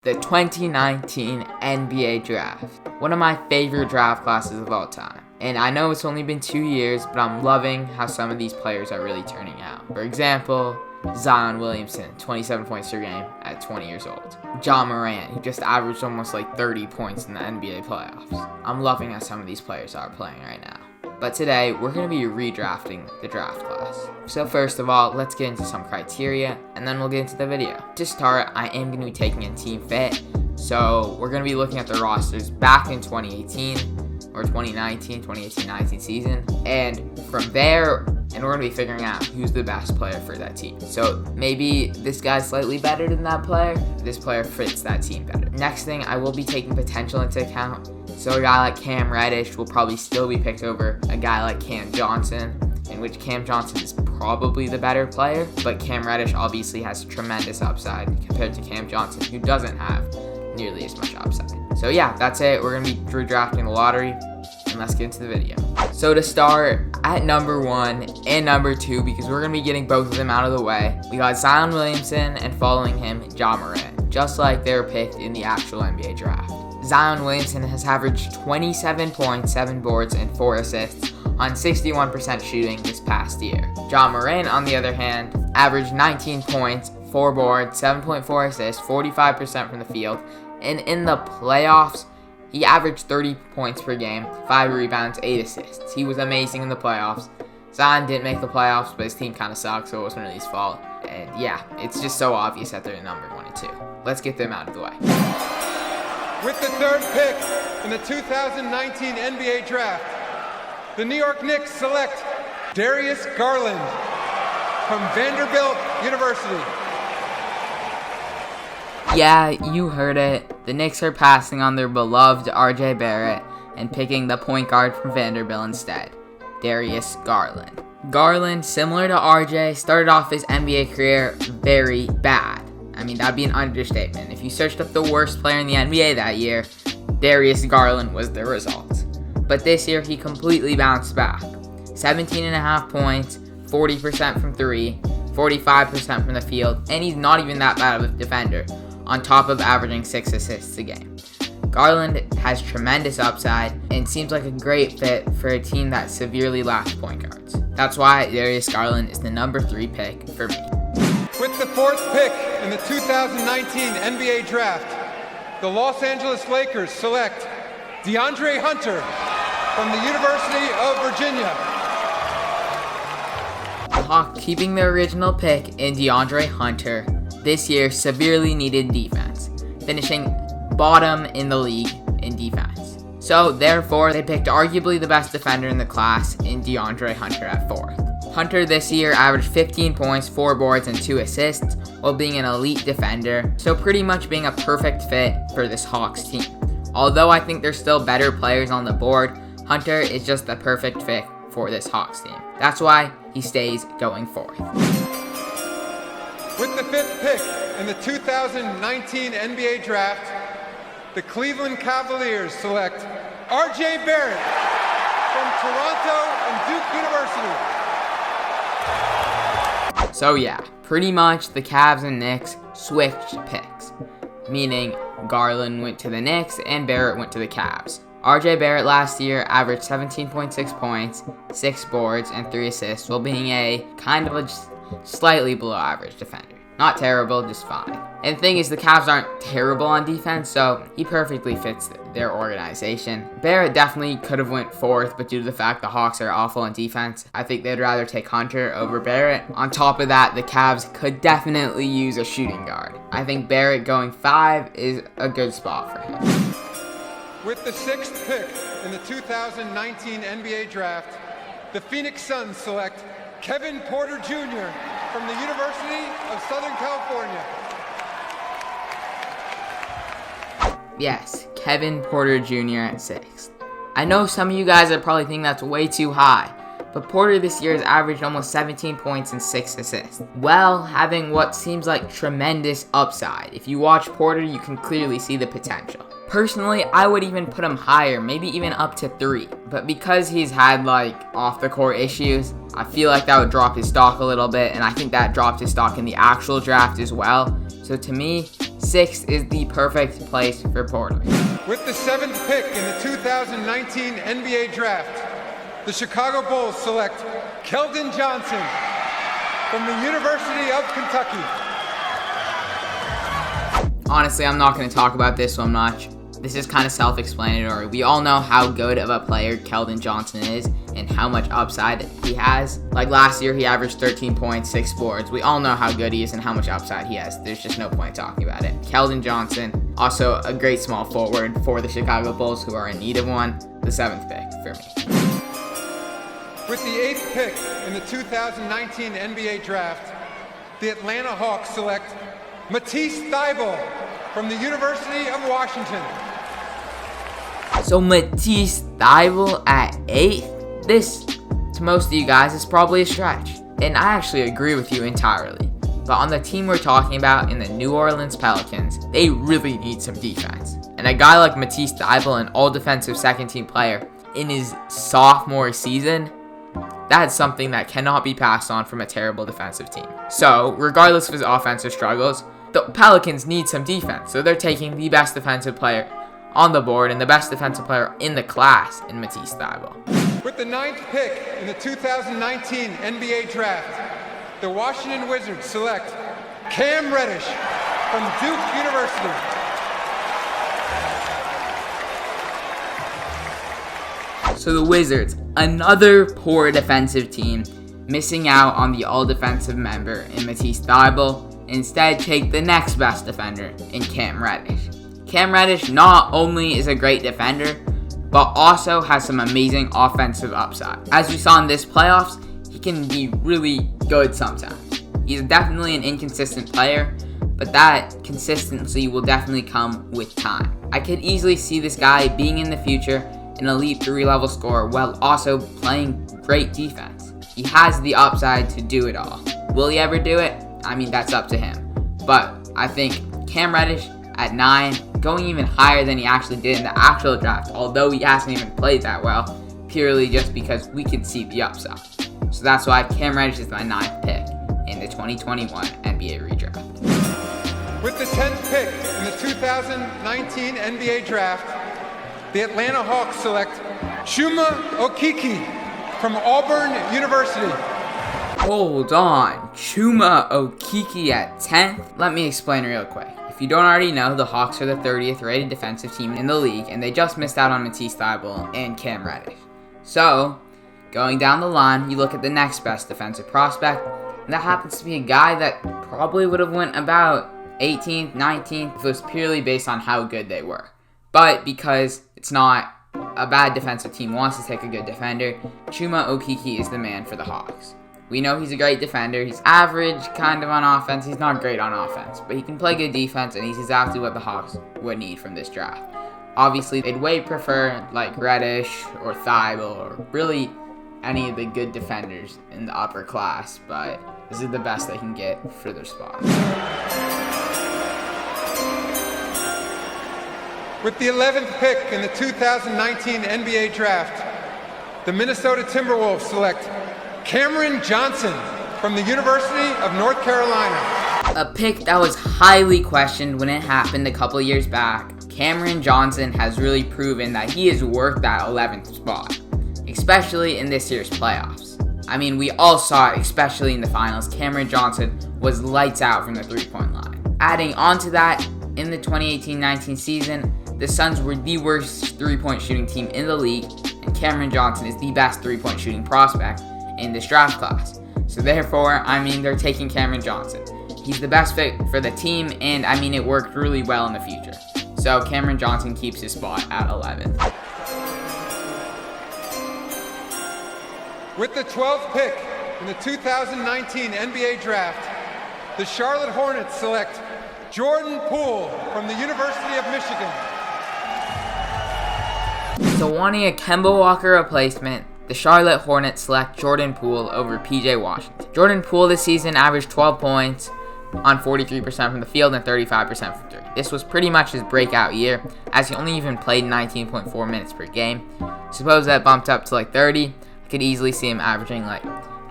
The 2019 NBA Draft. One of my favorite draft classes of all time. And I know it's only been 2 years, but I'm loving how some of these players are really turning out. For example, Williamson, 27 points per game at 20 years old. Moran, who just averaged almost like 30 points in the NBA playoffs. I'm loving how some of these players are playing right now. But today, we're going to be redrafting the draft class. So first of all, let's get into some criteria, and then we'll get into the video. To start, I am going to be taking a team fit. So we're going to be looking at the rosters back in 2018 or 2018-19 season. And from there, and we're going to be figuring out who's the best player for that team. So maybe this guy's slightly better than that player. This player fits that team better. Next thing, I will be taking potential into account. So a guy like Cam Reddish will probably still be picked over a guy like Cam Johnson, in which Cam Johnson is probably the better player, but Cam Reddish obviously has tremendous upside compared to Cam Johnson, who doesn't have nearly as much upside. So yeah, that's it. We're going to be redrafting the lottery, and let's get into the video. So to start, at number 1 and number 2, because we're going to be getting both of them out of the way, we got Williamson and following him, Moran, just like they were picked in the actual NBA draft. Williamson has averaged 27 points, 7 boards, and 4 assists on 61% shooting this past year. Moran, on the other hand, averaged 19 points, 4 boards, 7.4 assists, 45% from the field, and in the playoffs, he averaged 30 points per game, 5 rebounds, 8 assists. He was amazing in the playoffs. Zion didn't make the playoffs, but his team kind of sucked, so it wasn't really his fault. And yeah, it's just so obvious that they're number 1 and 2. Let's get them out of the way. With the 3rd pick in the 2019 NBA Draft, the New York Knicks select Darius Garland from Vanderbilt University. Yeah, you heard it. The Knicks are passing on their beloved Barrett and picking the point guard from Vanderbilt instead, Darius Garland. Garland, similar to RJ, started off his NBA career very bad. I mean, that'd be an understatement. If you searched up the worst player in the NBA that year, Darius Garland was the result. But this year, he completely bounced back. 17.5 points, 40% from 3, 45% from the field, and he's not even that bad of a defender, on top of averaging 6 assists a game. Garland has tremendous upside and seems like a great fit for a team that severely lacks point guards. That's why Darius Garland is the number 3 pick for me. With the 4th pick in the 2019 NBA Draft, the Los Angeles Lakers select DeAndre Hunter from the University of Virginia. The Hawks keeping their original pick in DeAndre Hunter this year severely needed defense, finishing bottom in the league in defense. So therefore, they picked arguably the best defender in the class in DeAndre Hunter at 4th. Hunter this year averaged 15 points, 4 boards, and 2 assists while being an elite defender, so pretty much being a perfect fit for this Hawks team. Although I think there's still better players on the board, Hunter is just the perfect fit for this Hawks team. That's why he stays going 4th. With the 5th pick in the 2019 NBA Draft, the Cleveland Cavaliers select RJ Barrett from Toronto and Duke University. So yeah, pretty much the Cavs and Knicks switched picks, meaning Garland went to the Knicks and Barrett went to the Cavs. RJ Barrett last year averaged 17.6 points, 6 boards, and 3 assists while being a kind of a slightly below average defender. Not terrible, just fine. And the thing is, the Cavs aren't terrible on defense, so he perfectly fits their organization. Barrett definitely could have went 4th, but due to the fact the Hawks are awful on defense, I think they'd rather take Hunter over Barrett. On top of that, the Cavs could definitely use a shooting guard. I think Barrett going 5 is a good spot for him. With the 6th pick in the 2019 NBA Draft, the Phoenix Suns select Kevin Porter Jr. from the University of Southern California. Yes, Kevin Porter Jr. at 6th. I know some of you guys are probably thinking that's way too high, but Porter this year has averaged almost 17 points and 6 assists, while having what seems like tremendous upside. If you watch Porter, you can clearly see the potential. Personally, I would even put him higher, maybe even up to 3. But because he's had off the court issues, I feel like that would drop his stock a little bit, and I think that dropped his stock in the actual draft as well. So to me, 6 is the perfect place for Porter. With the 7th pick in the 2019 NBA Draft, the Chicago Bulls select Keldon Johnson from the University of Kentucky. Honestly, I'm not going to talk about this one much. This is kind of self-explanatory. We all know how good of a player Keldon Johnson is and how much upside he has. Like last year, he averaged 13 points, 6 boards. We all know how good he is and how much upside he has. There's just no point talking about it. Keldon Johnson, also a great small forward for the Chicago Bulls, who are in need of one. The 7th pick for me. With the 8th pick in the 2019 NBA Draft, the Atlanta Hawks select Matisse Thybulle from the University of Washington. So Matisse Thybulle at 8th? This, to most of you guys, is probably a stretch. And I actually agree with you entirely. But on the team we're talking about in the New Orleans Pelicans, they really need some defense. And a guy like Matisse Thybulle, an all-defensive second-team player, in his sophomore season, that's something that cannot be passed on from a terrible defensive team. So, regardless of his offensive struggles, the Pelicans need some defense. So they're taking the best defensive player on the board and the best defensive player in the class in Matisse Thybulle. With the 9th pick in the 2019 NBA Draft, the Washington Wizards select Cam Reddish from Duke University. So the Wizards, another poor defensive team, missing out on the all-defensive member in Matisse Thybulle, instead take the next best defender in Cam Reddish. Cam Reddish not only is a great defender, but also has some amazing offensive upside. As we saw in this playoffs, he can be really good sometimes. He's definitely an inconsistent player, but that consistency will definitely come with time. I could easily see this guy being in the future an elite 3-level scorer while also playing great defense. He has the upside to do it all. Will he ever do it? I mean, that's up to him. But I think Cam Reddish at 9, going even higher than he actually did in the actual draft, although he hasn't even played that well, purely just because we can see the upside. So that's why Cam Reddish is my 9th pick in the 2021 NBA redraft. With the 10th pick in the 2019 NBA Draft, the Atlanta Hawks select Chuma Okeke from Auburn University. Hold on, Chuma Okeke at 10th? Let me explain real quick. If you don't already know, the Hawks are the 30th rated defensive team in the league, and they just missed out on Matisse Thybulle and Cam Reddish. So, going down the line, you look at the next best defensive prospect, and that happens to be a guy that probably would have went about 18th, 19th if it was purely based on how good they were. But because it's not a bad defensive team wants to take a good defender, Chuma Okeke is the man for the Hawks. We know he's a great defender. He's average kind of on offense. He's not great on offense, but he can play good defense, and he's exactly what the Hawks would need from this draft. Obviously, they'd way prefer Reddish or Thybulle or really any of the good defenders in the upper class, but this is the best they can get for their spot. With the 11th pick in the 2019 NBA Draft, the Minnesota Timberwolves select Cameron Johnson from the University of North Carolina. A pick that was highly questioned when it happened a couple years back. Cameron Johnson has really proven that he is worth that 11th spot, especially in this year's playoffs. I mean, we all saw it, especially in the finals. Cameron Johnson was lights out from the three-point line. Adding on to that, in the 2018-19 season, the Suns were the worst three-point shooting team in the league, and Cameron Johnson is the best three-point shooting prospect in this draft class. So therefore, I mean, they're taking Cameron Johnson. He's the best fit for the team, and I mean, it worked really well in the future. So Cameron Johnson keeps his spot at 11th. With the 12th pick in the 2019 NBA Draft, the Charlotte Hornets select Jordan Poole from the University of Michigan. So wanting a Kemba Walker replacement, the Charlotte Hornets select Jordan Poole over PJ Washington. Jordan Poole this season averaged 12 points, on 43% from the field and 35% from 3. This was pretty much his breakout year, as he only even played 19.4 minutes per game. Suppose that bumped up to like 30, I could easily see him averaging like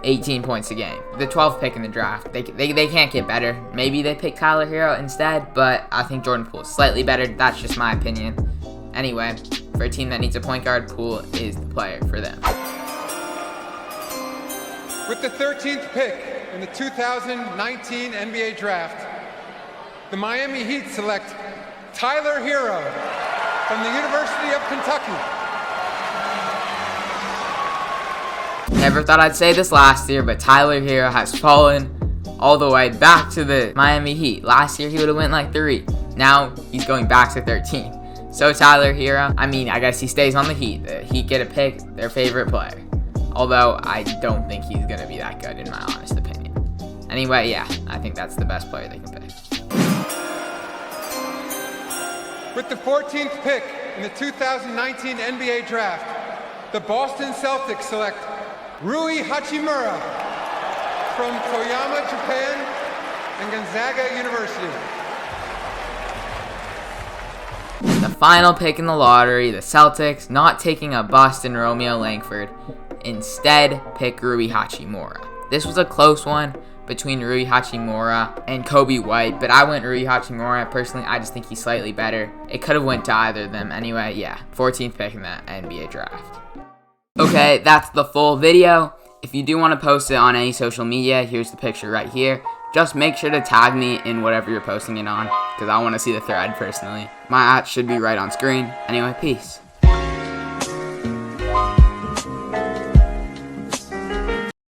18 points a game. The 12th pick in the draft, they can't get better. Maybe they pick Tyler Hero instead, but I think Jordan Poole is slightly better. That's just my opinion. Anyway, for a team that needs a point guard, Poole is the player for them. With the 13th pick in the 2019 NBA Draft, the Miami Heat select Tyler Hero from the University of Kentucky. Never thought I'd say this last year, but Tyler Hero has fallen all the way back to the Miami Heat. Last year he would have went like 3. Now he's going back to 13. So Tyler Hero, I mean, I guess he stays on the Heat. The Heat get a pick, their favorite player. Although I don't think he's going to be that good in my honest opinion. Anyway, yeah, I think that's the best player they can pick. With the 14th pick in the 2019 NBA Draft, the Boston Celtics select Rui Hachimura from Toyama, Japan, and Gonzaga University. The final pick in the lottery, the Celtics, not taking a bust in Romeo Langford, instead pick Rui Hachimura. This was a close one between Rui Hachimura and Kobe White, but I went Rui Hachimura. Personally, I just think he's slightly better. It could have went to either of them. Anyway, yeah, 14th pick in the NBA draft. Okay, that's the full video. If you do want to post it on any social media, here's the picture right here. Just make sure to tag me in whatever you're posting it on, because I want to see the thread personally. My @ should be right on screen. Anyway, peace.